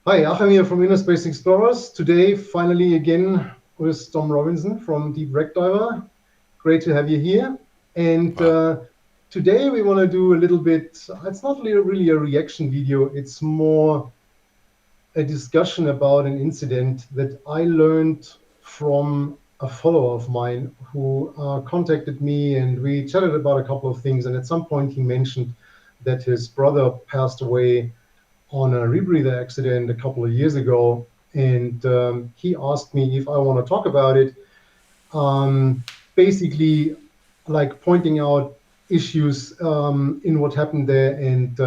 Hi, Achim here from InnerSpace Explorers. Today, finally again with Tom Robinson from Deep Wreck Diver. Great to have you here. And Wow. today we want to do a little bit, it's not really a reaction video, it's more a discussion about an incident that I learned from a follower of mine who contacted me and we chatted about a couple of things. And at some point he mentioned that his brother passed away on a rebreather accident a couple of years ago, and he asked me if I want to talk about it. Um, Basically, like pointing out issues in what happened there, and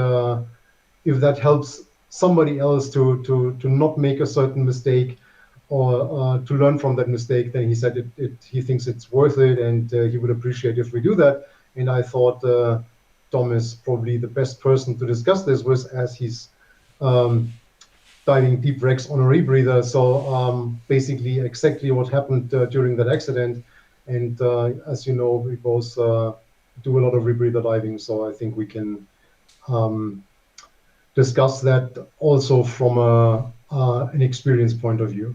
if that helps somebody else to not make a certain mistake or to learn from that mistake, then he said he thinks it's worth it, and he would appreciate if we do that. And I thought Tom is probably the best person to discuss this with, as he's um, diving deep wrecks on a rebreather. So basically, exactly what happened during that accident. And as you know, we both do a lot of rebreather diving. So I think we can um, discuss that also from an experience point of view.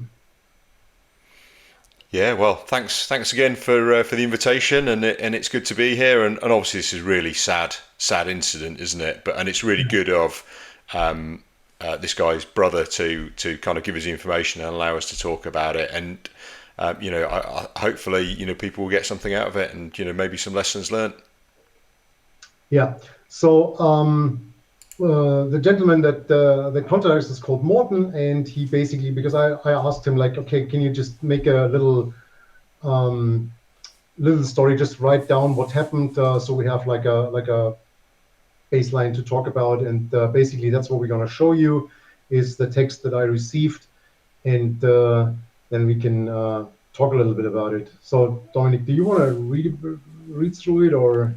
Yeah, well, thanks again for the invitation, and it's good to be here. And obviously, this is really sad incident, isn't it? But it's really good of this guy's brother to kind of give us the information and allow us to talk about it. And hopefully, people will get something out of it, and maybe some lessons learned. Yeah. So the gentleman that contacted us is called Morton, and he basically, because I asked him like, okay, can you just make a um, little story, just write down what happened, so we have like a baseline to talk about, and basically that's what we're going to show you is the text that I received, and then we can talk a little bit about it. So Dominic, do you want to read through it or?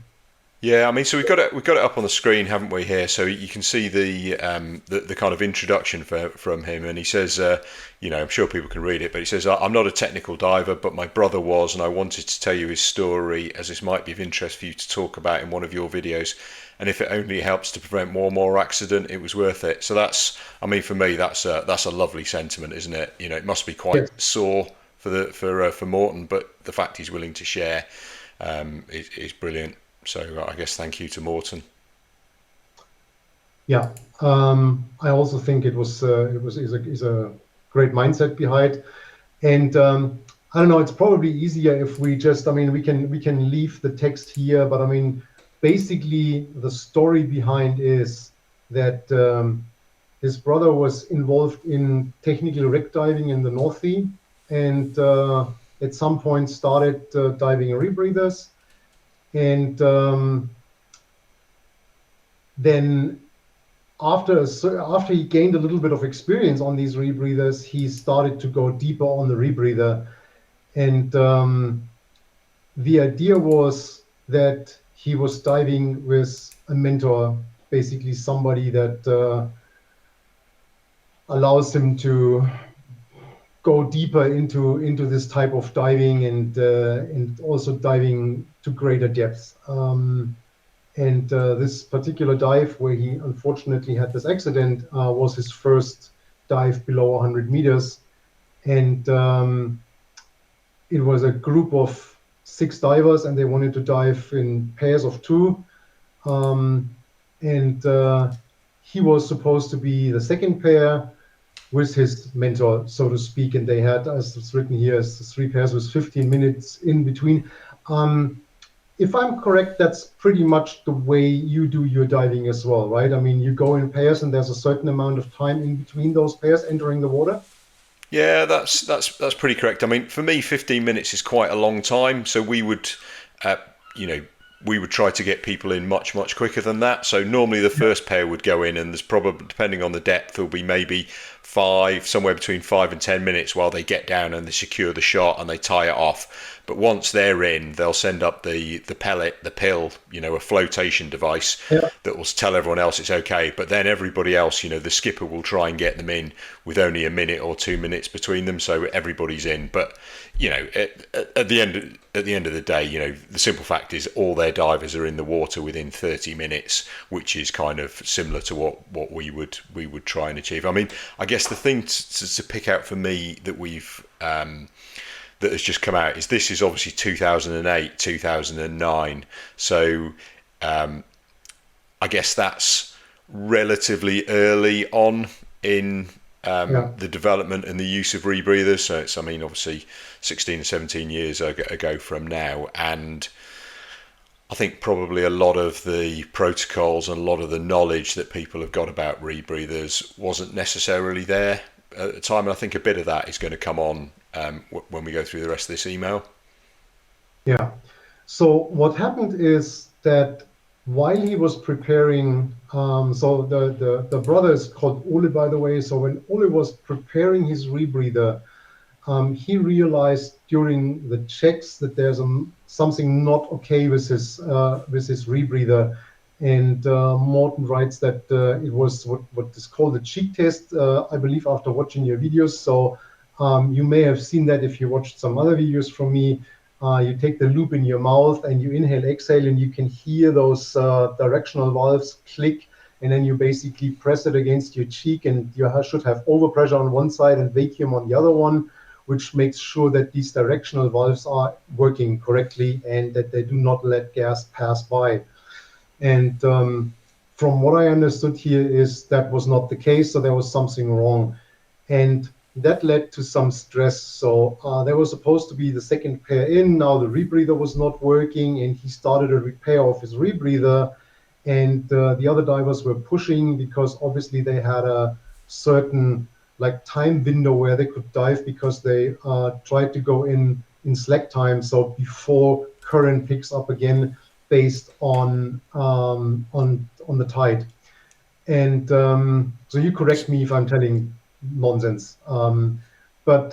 Yeah, I mean, so we've got it up on the screen, haven't we? Here, so you can see the kind of introduction from him, and he says, I'm sure people can read it, but he says, "I'm not a technical diver, but my brother was, and I wanted to tell you his story, as this might be of interest for you to talk about in one of your videos, and if it only helps to prevent more accident, it was worth it." So I mean, for me, that's a lovely sentiment, isn't it? It must be quite Yes. sore for Morton, but the fact he's willing to share is brilliant. So I guess thank you to Morton. Yeah, I also think it was is a great mindset behind, and I don't know. It's probably easier if we just. I mean, we can leave the text here, but I mean, basically the story behind is that his brother was involved in technical wreck diving in the North Sea, and at some point started diving rebreathers, and then after he gained a little bit of experience on these rebreathers, he started to go deeper on the rebreather. And the idea was that he was diving with a mentor, basically somebody that allows him to go deeper into this type of diving and also diving to greater depths. And this particular dive, where he unfortunately had this accident, was his first dive below 100 meters. And it was a group of 6 divers, and they wanted to dive in pairs of 2. Um, and he was supposed to be the second pair with his mentor, so to speak. And they had, as it's written here, as 3 pairs with 15 minutes in between. If I'm correct, that's pretty much the way you do your diving as well, right? I mean, you go in pairs and there's a certain amount of time in between those pairs entering the water. Yeah, that's pretty correct. I mean, for me, 15 minutes is quite a long time. So uh, you know, we would try to get people in much quicker than that. So normally the first pair would go in, and there's probably, depending on the depth, there'll be maybe somewhere between 5 and 10 minutes while they get down and they secure the shot and they tie it off. But once they're in, they'll send up the pellet, the pill, a flotation device Yeah. that will tell everyone else it's okay. But then everybody else, the skipper will try and get them in with only a minute or 2 minutes between them, so everybody's in. But at the end of the day, the simple fact is all their divers are in the water within 30 minutes, which is kind of similar to what we would try and achieve. I mean, I guess the thing to pick out for me that we've that has just come out is this is obviously 2008, 2009. So I guess that's relatively early on in Yeah. the development and the use of rebreathers. So it's, I mean, obviously 16 or 17 years ago from now. And I think probably a lot of the protocols and a lot of the knowledge that people have got about rebreathers wasn't necessarily there at the time. And I think a bit of that is going to come on when we go through the rest of this email. Yeah. So what happened is that while he was preparing, so the brother is called Ole, by the way. So when Ole was preparing his rebreather, he realized during the checks that there's something not okay with his rebreather. And Morten writes that it was what is called a cheek test, I believe, after watching your videos. So you may have seen that if you watched some other videos from me. You take the loop in your mouth and you inhale, exhale, and you can hear those directional valves click. And then you basically press it against your cheek, and you should have overpressure on one side and vacuum on the other one, which makes sure that these directional valves are working correctly and that they do not let gas pass by. And from what I understood here is that was not the case, so there was something wrong. And that led to some stress. So there was supposed to be the second pair in. Now the rebreather was not working, and he started a repair of his rebreather. And the other divers were pushing because obviously they had a certain like time window where they could dive because they tried to go in slack time, so before current picks up again based on the tide. And so you correct me if I'm telling nonsense. But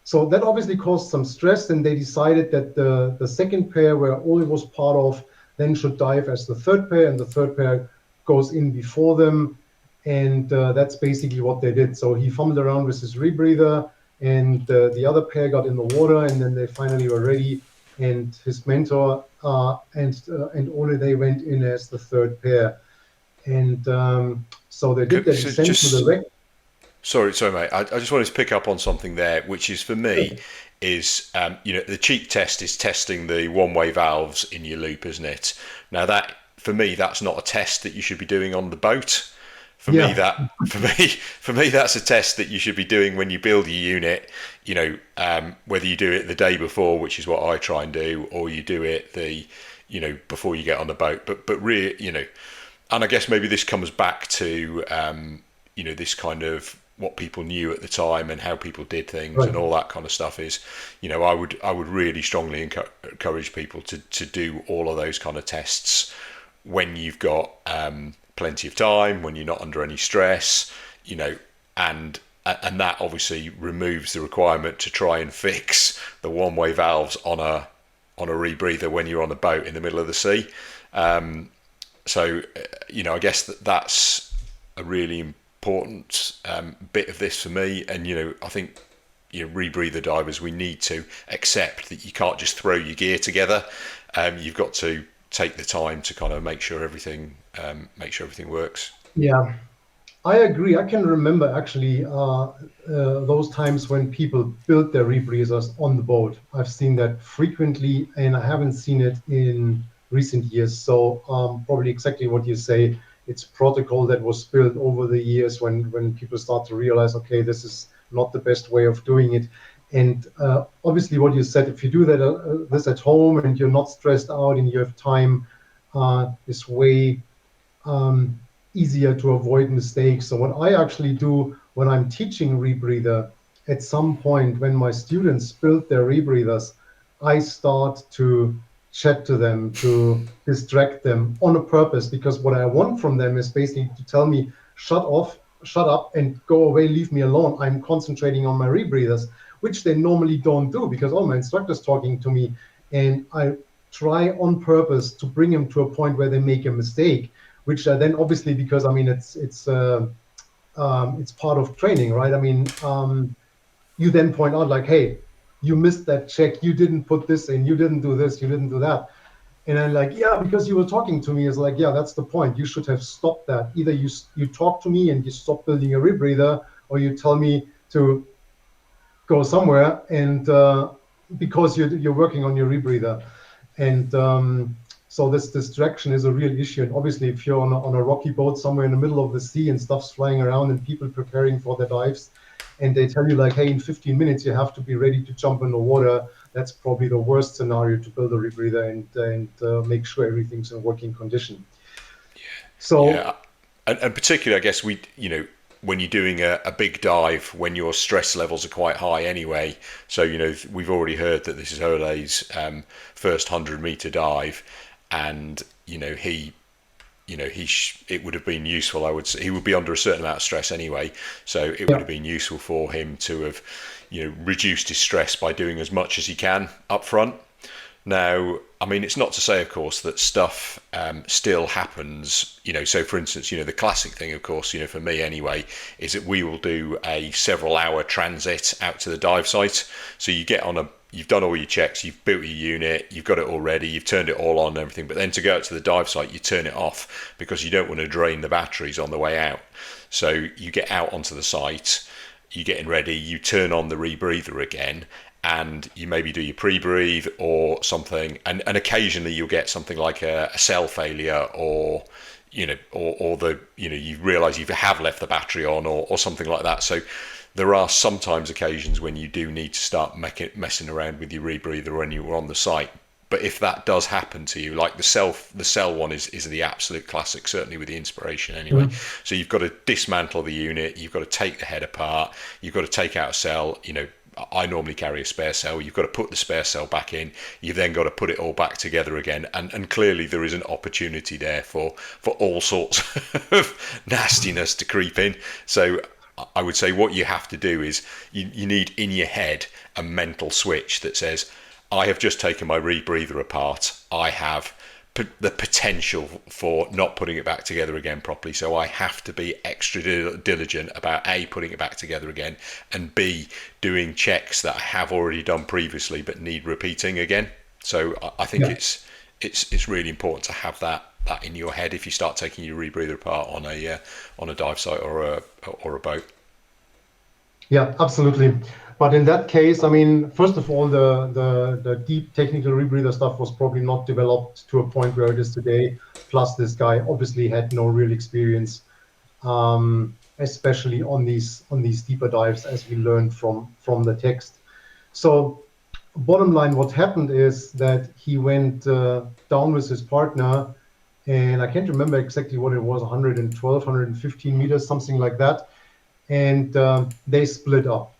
so that obviously caused some stress, and they decided that the second pair, where Ole was part of, then should dive as the third pair, and the third pair goes in before them. And that's basically what they did. So he fumbled around with his rebreather, and the other pair got in the water, and then they finally were ready. And his mentor and Ole, they went in as the third pair. And so they did their So descent to the just wreck. sorry, mate. I just wanted to pick up on something there, which is for me is the cheek test is testing the one-way valves in your loop, isn't it? Now that for me, that's not a test that you should be doing on the boat. Yeah, For me, that's a test that you should be doing when you build your unit. Whether you do it the day before, which is what I try and do, or you do it before you get on the boat. But really, and I guess maybe this comes back to this kind of what people knew at the time and how people did things right. and all that kind of stuff is, I would really strongly encourage people to do all of those kind of tests when you've got plenty of time, when you're not under any stress, and that obviously removes the requirement to try and fix the one-way valves on a rebreather when you're on a boat in the middle of the sea. So I guess that's a really important bit of this for me. And I think rebreather divers, we need to accept that you can't just throw your gear together. You've got to take the time to kind of make sure everything works. Yeah, I agree. I can remember actually those times when people built their rebreathers on the boat. I've seen that frequently, and I haven't seen it in recent years. So probably exactly what you say. It's protocol that was built over the years when people start to realize, okay, this is not the best way of doing it. And obviously, what you said, if you do that this at home and you're not stressed out and you have time, is way easier to avoid mistakes. So what I actually do when I'm teaching rebreather, at some point when my students build their rebreathers, I start to chat to them, to distract them on a purpose, because what I want from them is basically to tell me, shut up and go away, leave me alone. I'm concentrating on my rebreathers, which they normally don't do because, oh, my instructor's talking to me. And I try on purpose to bring them to a point where they make a mistake, which then obviously, because I mean, it's part of training, right? I mean, you then point out like, hey, you missed that check, you didn't put this in, you didn't do this, you didn't do that. And I'm like, yeah, because you were talking to me. It's like, yeah, that's the point. You should have stopped that. Either you talk to me and you stop building a rebreather, or you tell me to go somewhere, and because you're working on your rebreather. And so this distraction is a real issue. And obviously, if you're on a rocky boat somewhere in the middle of the sea and stuff's flying around and people preparing for their dives, and they tell you like, hey, in 15 minutes you have to be ready to jump in the water, that's probably the worst scenario to build a rebreather and make sure everything's in working condition. Yeah, So and particularly, I guess when you're doing a big dive, when your stress levels are quite high anyway. So we've already heard that this is Ole's first 100-meter dive, and it would have been useful. I would say he would be under a certain amount of stress anyway, so it would yeah, have been useful for him to have reduced his stress by doing as much as he can up front. Now, I mean, it's not to say, of course, that stuff still happens. So for instance, the classic thing, of course, for me anyway, is that we will do a several-hour transit out to the dive site. So you've done all your checks, you've built your unit, you've got it all ready, you've turned it all on and everything. But then to go out to the dive site, you turn it off because you don't want to drain the batteries on the way out. So you get out onto the site, you're getting ready, you turn on the rebreather again, and you maybe do your pre-breathe or something, and occasionally you'll get something like a cell failure, or you realize you have left the battery on, or something like that. So there are sometimes occasions when you do need to start messing around with your rebreather when you're on the site. But if that does happen to you, like the cell one is the absolute classic, certainly with the inspiration anyway. mhm, So you've got to dismantle the unit, you've got to take the head apart, you've got to take out a cell. I normally carry a spare cell. You've got to put the spare cell back in. You've then got to put it all back together again. And clearly there is an opportunity there for all sorts of nastiness to creep in. So I would say what you have to do is you need in your head a mental switch that says, I have just taken my rebreather apart. I have the potential for not putting it back together again properly. So I have to be extra diligent about A, putting it back together again, and B, doing checks that I have already done previously but need repeating again. So I think yeah. it's really important to have that in your head if you start taking your rebreather apart on a dive site or a boat. Yeah, absolutely. But in that case, I mean, first of all, the deep technical rebreather stuff was probably not developed to a point where it is today. Plus, this guy obviously had no real experience, especially on these deeper dives, as we learned from the text. So, bottom line, what happened is that he went down with his partner, and I can't remember exactly what it was, 112, 115 meters, something like that, and they split up,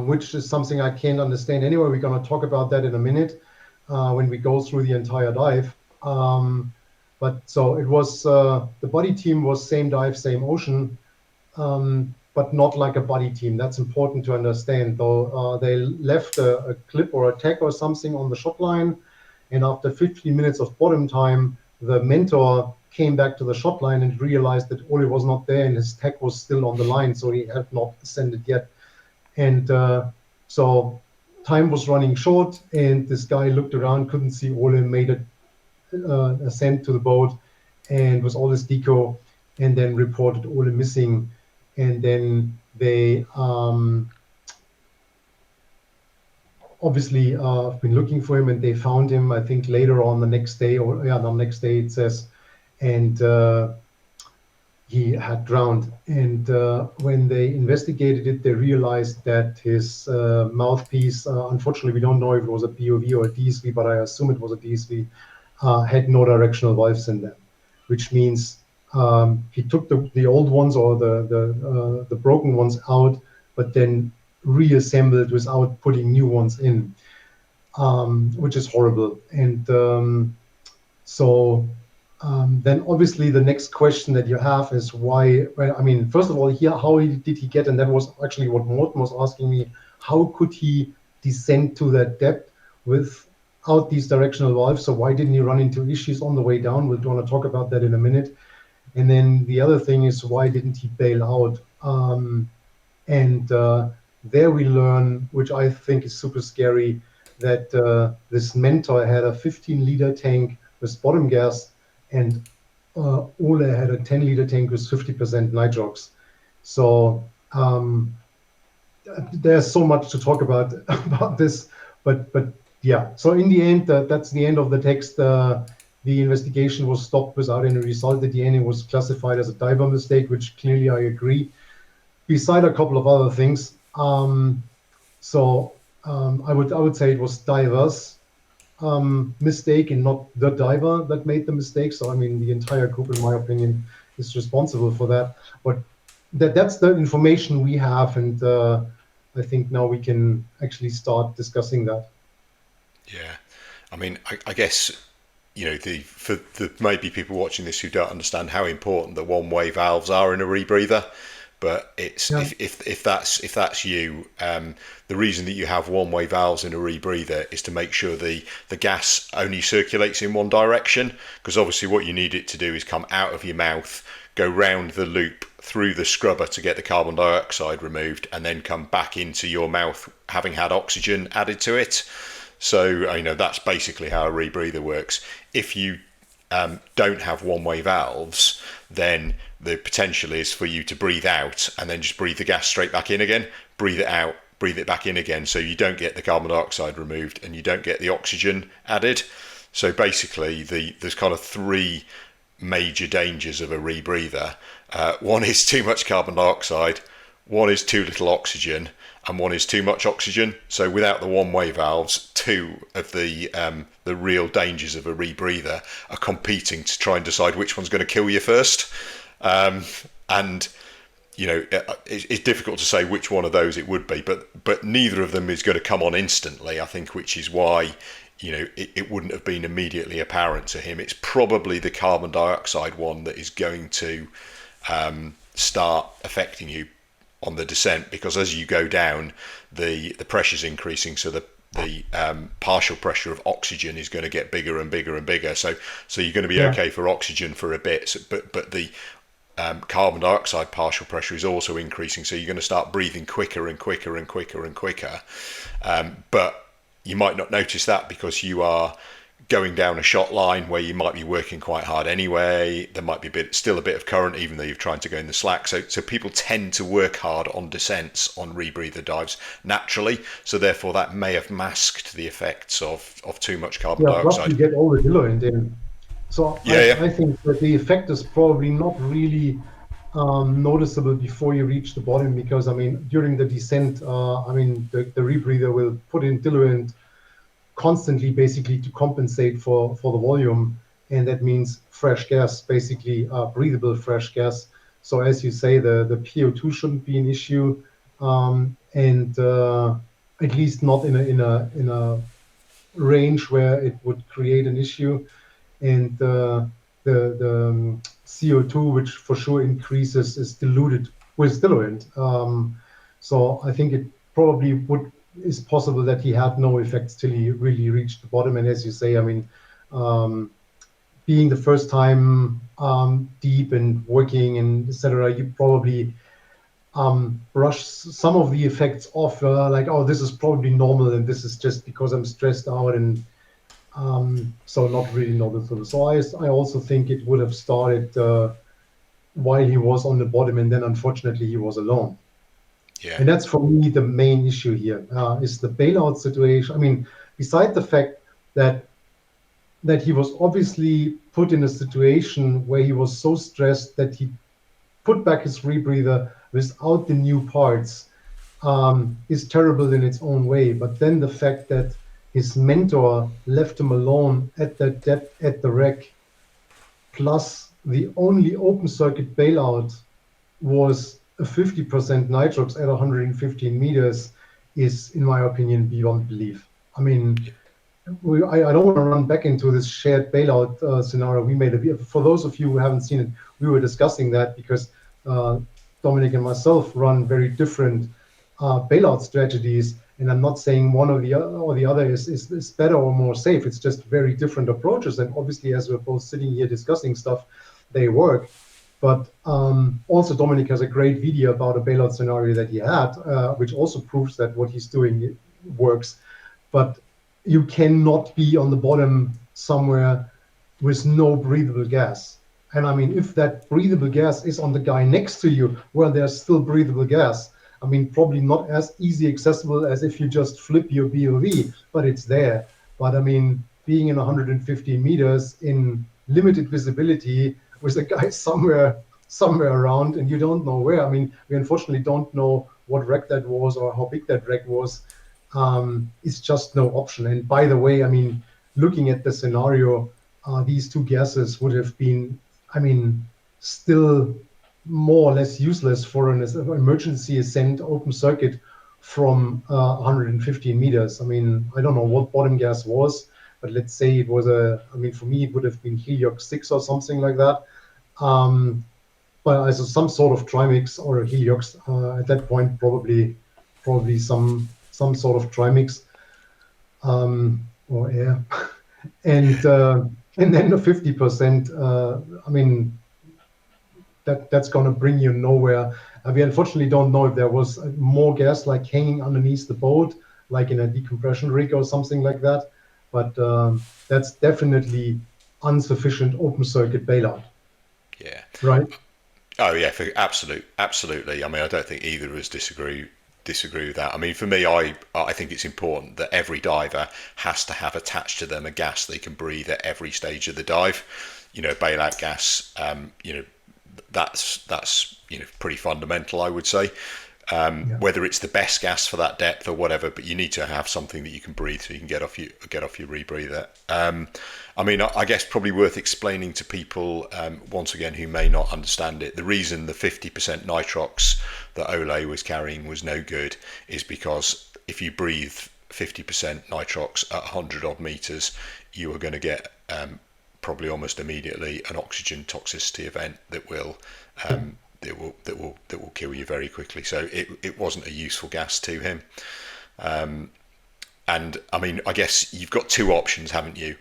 which is something I can't understand anyway. We're going to talk about that in a minute when we go through the entire dive. But so it was the buddy team was same dive, same ocean, but not like a buddy team. That's important to understand. Though they left a clip or a tag or something on the shot line, and after 15 minutes of bottom time, the mentor came back to the shot line and realized that Ole was not there and his tag was still on the line, so he had not ascended yet. And so time was running short, and this guy looked around, couldn't see Ole, made a ascent to the boat, and with all his deco, and then reported Ole missing. And then they obviously have been looking for him, and they found him, I think, later on the next day, or yeah, the next day it says, and he had drowned. And when they investigated it, they realized that his mouthpiece, unfortunately, we don't know if it was a POV or a DSV, but I assume it was a DSV, had no directional valves in them, which means he took the old ones or the broken ones out, but then reassembled without putting new ones in, which is horrible. And so then obviously the next question that you have is why, well, I mean, first of all, here, how did he get, and that was actually what Morten was asking me, how could he descend to that depth without these directional valves? So why didn't he run into issues on the way down? We're going to talk about that in a minute. And then the other thing is, why didn't he bail out? And there we learn, which I think is super scary, that this mentor had a 15-liter tank with bottom gas, and Ole had a 10-liter tank with 50% nitrox. So there's so much to talk about this, but yeah. So in the end, that's the end of the text. The investigation was stopped without any result. At the end, it was classified as a diver mistake, which clearly I agree. Beside a couple of other things, I would say it was divers mistake and not the diver that made the mistake. So I mean, the entire group, in my opinion, is responsible for that. But that's the information we have, and I think now we can actually start discussing that. Yeah, I mean, I guess for the maybe people watching this who don't understand how important the one-way valves are in a rebreather, but it's Yeah. if that's you, the reason that you have one-way valves in a rebreather is to make sure the gas only circulates in one direction, because obviously what you need it to do is come out of your mouth, go round the loop through the scrubber to get the carbon dioxide removed, and then come back into your mouth having had oxygen added to it. So that's basically how a rebreather works. If you don't have one-way valves, then the potential is for you to breathe out and then just breathe the gas straight back in again, breathe it out, breathe it back in again. So you don't get the carbon dioxide removed and you don't get the oxygen added. So basically there's kind of three major dangers of a rebreather. One is too much carbon dioxide, one is too little oxygen, and one is too much oxygen. So without the one-way valves, two of the real dangers of a rebreather are competing to try and decide which one's going to kill you first. And it's difficult to say which one of those it would be, but neither of them is going to come on instantly, I think, which is why it wouldn't have been immediately apparent to him. It's probably the carbon dioxide one that is going to start affecting you on the descent, because as you go down, the pressure's increasing, so the partial pressure of oxygen is going to get bigger and bigger and bigger. So you're going to be okay for oxygen for a bit, but the carbon dioxide partial pressure is also increasing, so you're going to start breathing quicker and quicker and quicker and quicker. But you might not notice that because you are going down a shot line where you might be working quite hard anyway. There might be still a bit of current, even though you're trying to go in the slack. So people tend to work hard on descents on rebreather dives naturally. So therefore, that may have masked the effects of too much carbon Plus dioxide. you get all the diluent in. So I think that the effect is probably not really noticeable before you reach the bottom, because I mean during the descent, the rebreather will put in diluent constantly, basically to compensate for the volume, and that means fresh gas, basically breathable fresh gas. So as you say, the PO2 shouldn't be an issue, and at least not in a range where it would create an issue. And the CO2, which for sure increases, is diluted with diluent. So I think it probably is possible that he had no effects till he really reached the bottom. And as you say, I mean, being the first time deep and working and etc., you probably brush some of the effects off, like, oh, this is probably normal and this is just because I'm stressed out, and so not really noticeable. So I also think it would have started while he was on the bottom, and then unfortunately he was alone. Yeah. And that's for me the main issue here, is the bailout situation. I mean, beside the fact that he was obviously put in a situation where he was so stressed that he put back his rebreather without the new parts, is terrible in its own way. But then the fact that his mentor left him alone at that depth at the wreck, plus the only open circuit bailout was a 50% nitrox at 115 meters, is, in my opinion, beyond belief. I mean, I don't want to run back into this shared bailout scenario we made. For those of you who haven't seen it, we were discussing that because Dominic and myself run very different bailout strategies, and I'm not saying one or the other is better or more safe. It's just very different approaches, and obviously, as we're both sitting here discussing stuff, they work. But also Dominic has a great video about a bailout scenario that he had, which also proves that what he's doing works. But you cannot be on the bottom somewhere with no breathable gas. And I mean, if that breathable gas is on the guy next to you, well, there's still breathable gas. I mean, probably not as easy accessible as if you just flip your BOV, but it's there. But I mean, being in 150 meters in limited visibility with a guy somewhere around and you don't know where. I mean, we unfortunately don't know what wreck that was or how big that wreck was. It's just no option. And by the way, I mean, looking at the scenario, these two gases would have been, I mean, still more or less useless for an emergency ascent open circuit from 115 meters. I mean, I don't know what bottom gas was, but let's say it was I mean, for me, it would have been Heliox 6 or something like that. But as some sort of trimix or a Heliox at that point, probably some sort of trimix or air. And then the 50%, I mean, that's going to bring you nowhere. We unfortunately don't know if there was more gas like hanging underneath the boat, like in a decompression rig or something like that. But that's definitely insufficient open circuit bailout, Yeah. right? Oh yeah, absolutely. I mean, I don't think either of us disagree with that. I mean, for me, I think it's important that every diver has to have attached to them a gas they can breathe at every stage of the dive. You know, bailout gas. You know, that's pretty fundamental, I would say. Yeah. Whether it's the best gas for that depth or whatever, but you need to have something that you can breathe so you can get off your rebreather. I mean, I guess probably worth explaining to people once again who may not understand it. The reason the 50% nitrox that Ole was carrying was no good is because if you breathe 50% nitrox at 100 odd meters, you are going to get probably almost immediately an oxygen toxicity event that will kill you very quickly. So it wasn't a useful gas to him. And I mean, I guess you've got two options, haven't you,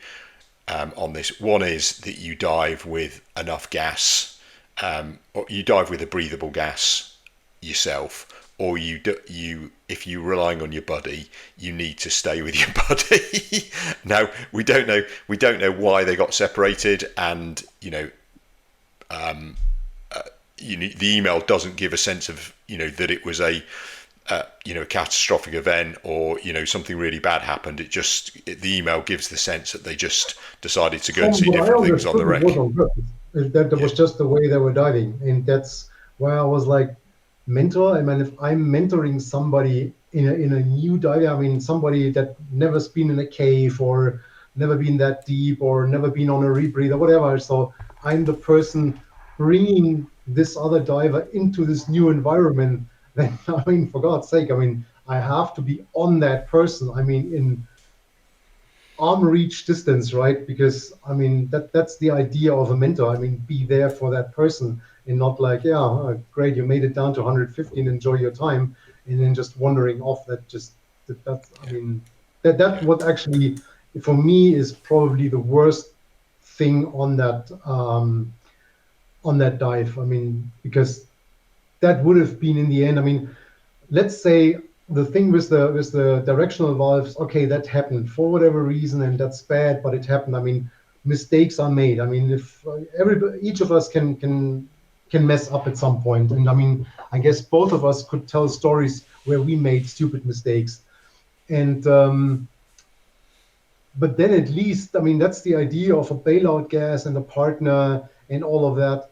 on this? One is that you dive with enough gas, or you dive with a breathable gas yourself, or if you're relying on your buddy, you need to stay with your buddy. Now we don't know why they got separated, and the email doesn't give a sense of that it was a catastrophic event or something really bad happened. The email gives the sense that they just decided to go and From see what I different things on the understood, it was wreck. on purpose. That Yeah, was just the way they were diving, and that's why I was like, mentor. I mean, if I'm mentoring somebody in a new dive, I mean, somebody that never's been in a cave or never been that deep or never been on a rebreather, whatever. So I'm the person bringing this other diver into this new environment. Then I mean, for God's sake, I mean, I have to be on that person. I mean, in arm reach distance, right? Because I mean that's the idea of a mentor. I mean, be there for that person and not like, yeah, great, you made it down to 115, enjoy your time, and then just wandering off. That's I yeah, mean that yeah, what actually for me is probably the worst thing on that dive. I mean, because that would have been in the end. I mean, let's say the thing with the directional valves, okay, that happened for whatever reason, and that's bad, but it happened. I mean, mistakes are made. I mean, if each of us can mess up at some point, and I mean, I guess both of us could tell stories where we made stupid mistakes, and but then at least, I mean, that's the idea of a bailout gas and a partner and all of that.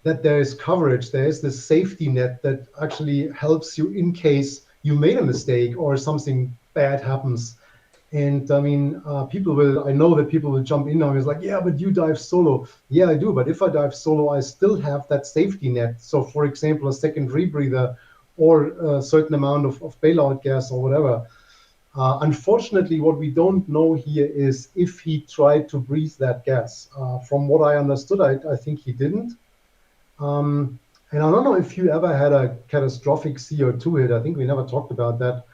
That there is coverage, there is this safety net that actually helps you in case you made a mistake or something bad happens. And I mean, I know that people will jump in now and it's like, yeah, but you dive solo. Yeah, I do. But if I dive solo, I still have that safety net. So, for example, a second rebreather or a certain amount of bailout gas or whatever. Unfortunately, what we don't know here is if he tried to breathe that gas. From what I understood, I think he didn't. And I don't know if you ever had a catastrophic CO2 hit. I think we never talked about that,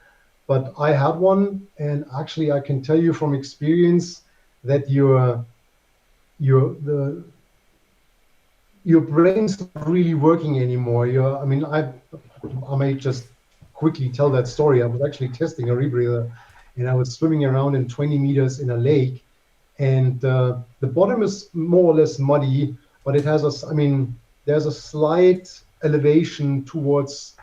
but I had one, and actually, I can tell you from experience that the your brain's not really working anymore. I mean, I may just quickly tell that story. I was actually testing a rebreather, and I was swimming around in 20 meters in a lake, and the bottom is more or less muddy, but it has a, I mean, there's a slight elevation towards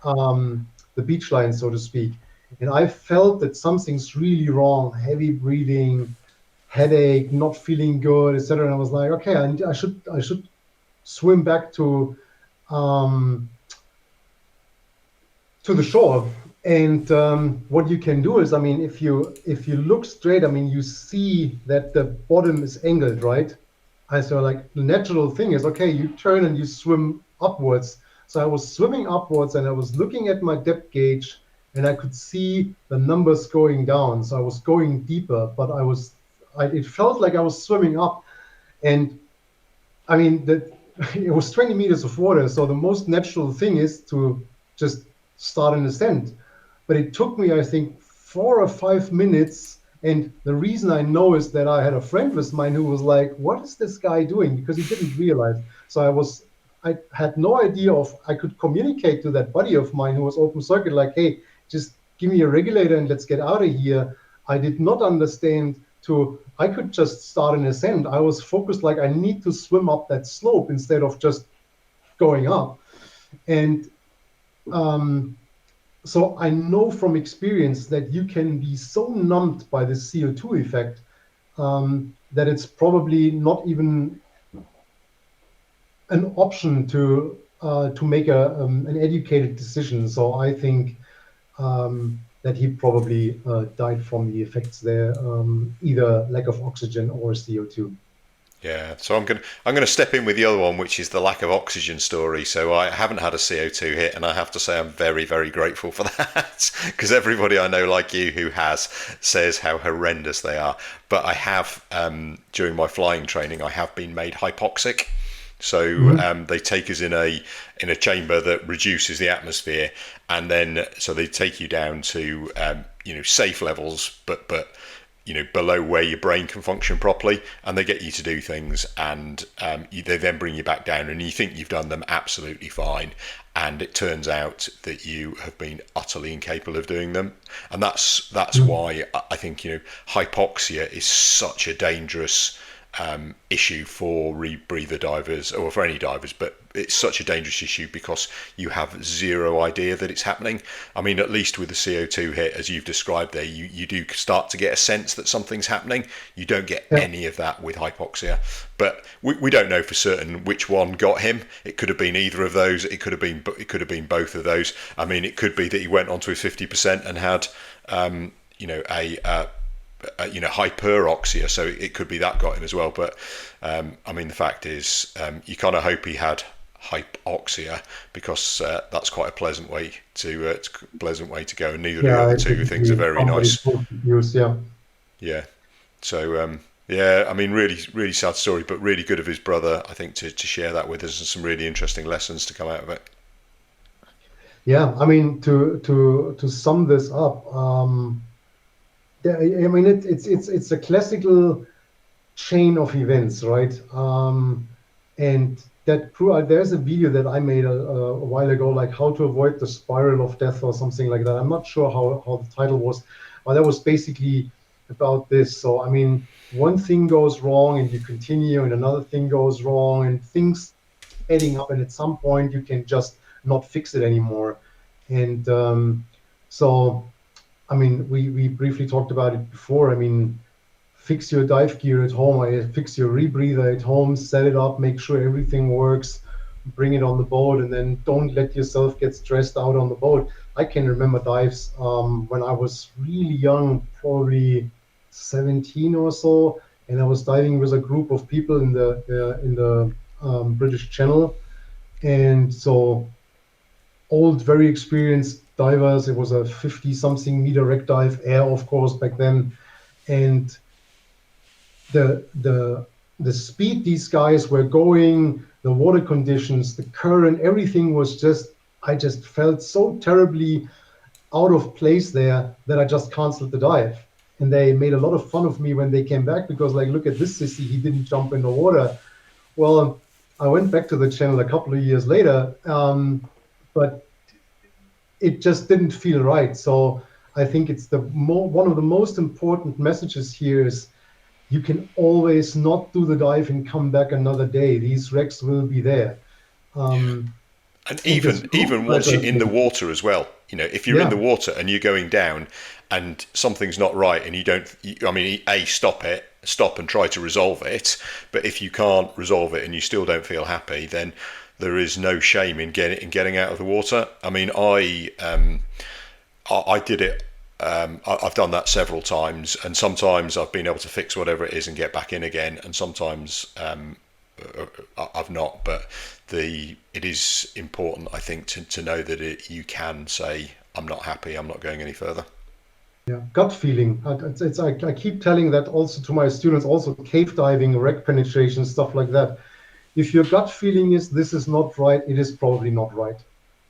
the beach line, so to speak. And I felt that something's really wrong, heavy breathing, headache, not feeling good, etc. And I was like, okay, I should swim back um, to the shore. And what you can do is, I mean, if you look straight, I mean, you see that the bottom is angled, right? I so like the natural thing is, okay, you turn and you swim upwards. So I was swimming upwards and I was looking at my depth gauge and I could see the numbers going down. So I was going deeper, but it felt like I was swimming up. And I mean, it was 20 meters of water. So the most natural thing is to just start an ascent. But it took me, I think, 4 or 5 minutes. And the reason I know is that I had a friend with mine who was like, "What is this guy doing?" Because he didn't realize. So I had no idea of, I could communicate to that buddy of mine who was open circuit, like, "Hey, just give me a regulator and let's get out of here." I did not understand I could just start an ascent. I was focused like I need to swim up that slope instead of just going up. And so I know from experience that you can be so numbed by the CO2 effect that it's probably not even an option to make an educated decision. So I think that he probably died from the effects there, either lack of oxygen or CO2. Yeah, so I'm gonna step in with the other one, which is the lack of oxygen story. So I haven't had a CO2 hit, and I have to say I'm very, very grateful for that because everybody I know, like you, who has says how horrendous they are. But I have during my flying training, I have been made hypoxic. So Mhm. they take us in a chamber that reduces the atmosphere, and then so they take you down to safe levels, but below where your brain can function properly, and they get you to do things, and they then bring you back down, and you think you've done them absolutely fine, and it turns out that you have been utterly incapable of doing them, and that's Mhm. why I think hypoxia is such a dangerous issue for rebreather divers or for any divers, but it's such a dangerous issue because you have zero idea that it's happening. I mean, at least with the CO2 hit, as you've described there, you do start to get a sense that something's happening. You don't get Yeah. any of that with hypoxia, but we don't know for certain which one got him. It could have been either of those. It could have been both of those. I mean, it could be that he went onto his 50% and had hyperoxia, so it could be that got him as well. But I mean, the fact is, you kind of hope he had hypoxia because that's quite a pleasant way to go, and neither of the Yeah, other it two could things are be very somebody nice. post use. Yeah. Yeah. So yeah, I mean, really, really sad story, but really good of his brother, I think, to share that with us, and some really interesting lessons to come out of it. Yeah. I mean, to sum this up, I mean, it's a classical chain of events, right? And there's a video that I made a while ago, like how to avoid the spiral of death or something like that. I'm not sure how the title was, but that was basically about this. So, I mean, one thing goes wrong and you continue, and another thing goes wrong, and things adding up, and at some point you can just not fix it anymore. And so, I mean, we briefly talked about it before. I mean, fix your dive gear at home, fix your rebreather at home, set it up, make sure everything works, bring it on the boat, and then don't let yourself get stressed out on the boat. I can remember dives when I was really young, probably 17 or so, and I was diving with a group of people in the British Channel, and so old, very experienced divers. It was a 50 something meter wreck dive, air, of course, back then, and the speed these guys were going, the water conditions, the current, everything was just, I just felt so terribly out of place there that I just canceled the dive. And they made a lot of fun of me when they came back because, like, look at this sissy, he didn't jump in the water. Well, I went back to the channel a couple of years later, but it just didn't feel right. So I think it's one of the most important messages here is you can always not do the dive and come back another day. These wrecks will be there. Yeah. Um, And and this group even once you're pressure in the thing, water as well, if you're in the yeah, water and you're going down and something's not right and you don't, I mean, stop and try to resolve it. But if you can't resolve it and you still don't feel happy, then there is no shame in getting out of the water. I mean, I did it. I've done that several times, and sometimes I've been able to fix whatever it is and get back in again, and sometimes I've not. But it is important, I think, to know that you can say, "I'm not happy. I'm not going any further." yeah, gut feeling. I keep telling that also to my students, also cave diving, wreck penetration, stuff like that. If your gut feeling is this is not right, it is probably not right.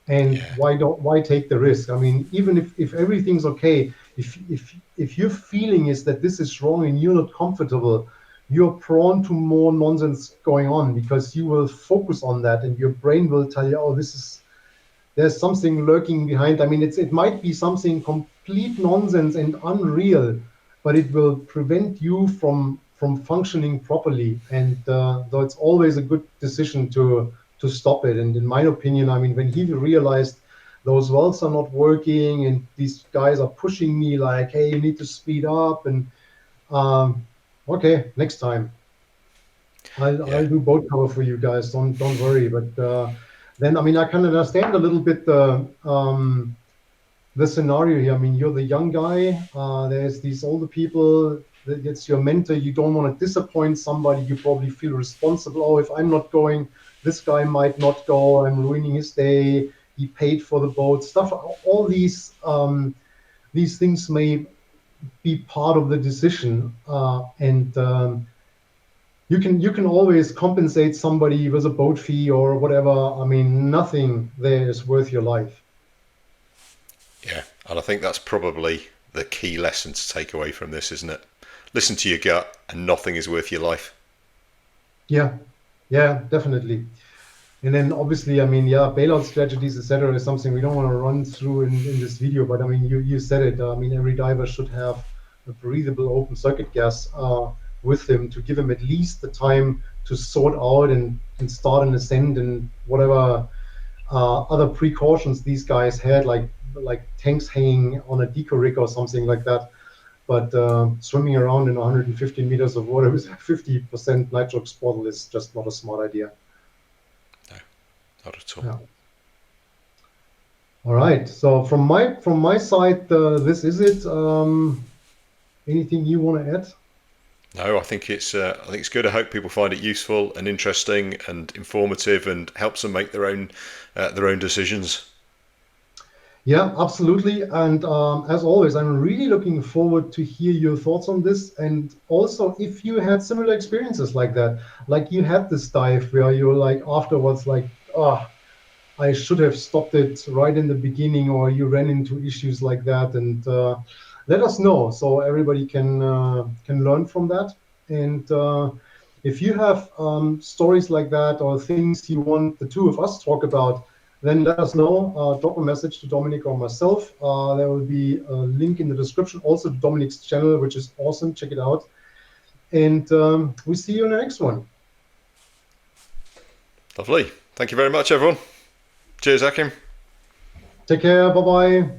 And Yeah, why take the risk? I mean, even if everything's okay, if your feeling is that this is wrong and you're not comfortable, you're prone to more nonsense going on because you will focus on that and your brain will tell you, oh, there's something lurking behind. I mean, it might be something complete nonsense and unreal, but it will prevent you from functioning properly. And so it's always a good decision to stop it. And in my opinion, I mean, when he realized those wells are not working and these guys are pushing me like, hey, you need to speed up and um, okay, next time. yeah, I'll do boat cover for you guys. Don't worry. But then I mean I can understand a little bit the scenario here. I mean you're the young guy. There's these older people. It's your mentor. You don't want to disappoint somebody. You probably feel responsible. Oh, if I'm not going, this guy might not go. I'm ruining his day. He paid for the boat. Stuff. All these things may be part of the decision. And you can always compensate somebody with a boat fee or whatever. I mean, nothing there is worth your life. yeah. And I think that's probably the key lesson to take away from this, isn't it? Listen to your gut, and nothing is worth your life. Yeah, yeah, definitely. And then obviously, I mean, yeah, bailout strategies, etc., is something we don't want to run through in this video. But I mean, you said it. I mean, every diver should have a breathable open circuit gas with him to give him at least the time to sort out and start an ascent and whatever other precautions these guys had, like tanks hanging on a deco rig or something like that. But swimming around in 150 meters of water with a 50% nitrox bottle is just not a smart idea. No, not at all. Yeah. All right. So from my side, this is it. Anything you want to add? No, I think it's good. I hope people find it useful and interesting and informative, and helps them make their own decisions. Yeah, absolutely. And as always, I'm really looking forward to hear your thoughts on this. And also, if you had similar experiences like that, like you had this dive where you're like afterwards, like, oh, I should have stopped it right in the beginning, or you ran into issues like that. And let us know so everybody can learn from that. And if you have stories like that or things you want the two of us to talk about, then let us know. Drop a message to Dominic or myself. There will be a link in the description also to Dominic's channel, which is awesome. Check it out. And we see you in the next one. Lovely. Thank you very much, everyone. Cheers, Achim. Take care. Bye bye.